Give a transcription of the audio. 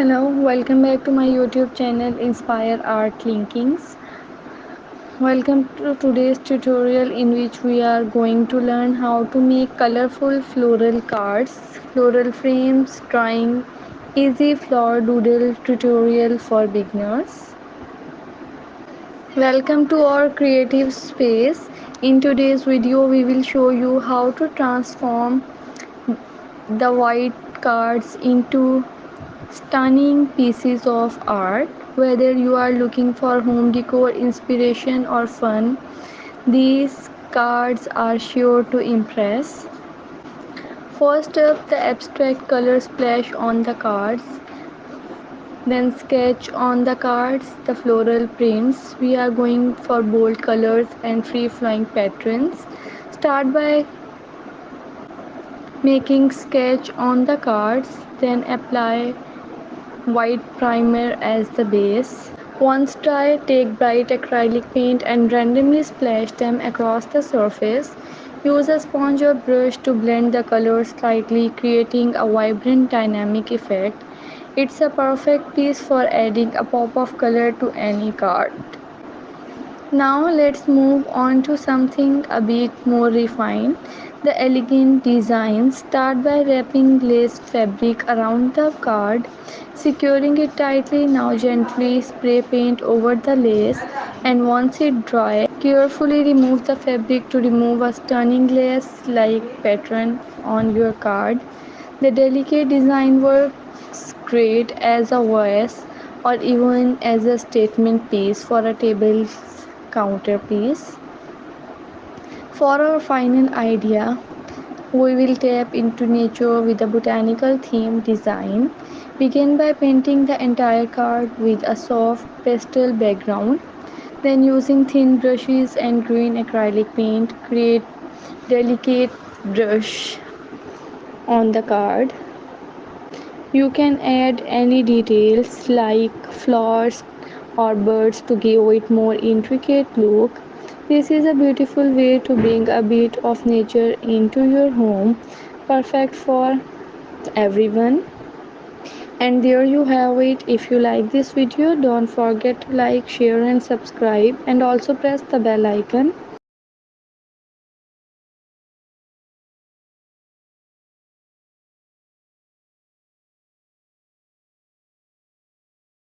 Hello, welcome back to my YouTube channel Inspire Art Linkings. Welcome to today's tutorial in which we are going to learn how to make colorful floral cards, floral frames, drawing, easy flower doodle tutorial for beginners. Welcome to our creative space. In today's video we will show you how to transform the white cards into stunning pieces of art. Whether you are looking for home decor inspiration or fun, these cards are sure to impress. First up, the abstract color splash on the cards. Then sketch on the cards the floral prints. We are going for bold colors and free flowing patterns. Start by making sketch on the cards, then apply white primer as the base. Once dry, take bright acrylic paint and randomly splash them across the surface. Use a sponge or brush to blend the colors slightly, creating a vibrant dynamic effect. It's a perfect piece for adding a pop of color to any card. Now let's move on to something a bit more refined. The elegant design. Start by wrapping lace fabric around the card, securing it tightly. Now gently spray paint over the lace, and once it dries, carefully remove the fabric to remove a stunning lace-like pattern on your card. The delicate design works great as a vase or even as a statement piece for a table counterpiece. For our final idea, we will tap into nature with a botanical theme design. Begin by painting the entire card with a soft pastel background. Then using thin brushes and green acrylic paint, create delicate brush on the card. You can add any details like flowers or birds to give it more intricate look. This is a beautiful way to bring a bit of nature into your home, perfect for everyone. And there you have it. If you like this video, don't forget to like, share and subscribe, and also press the bell icon.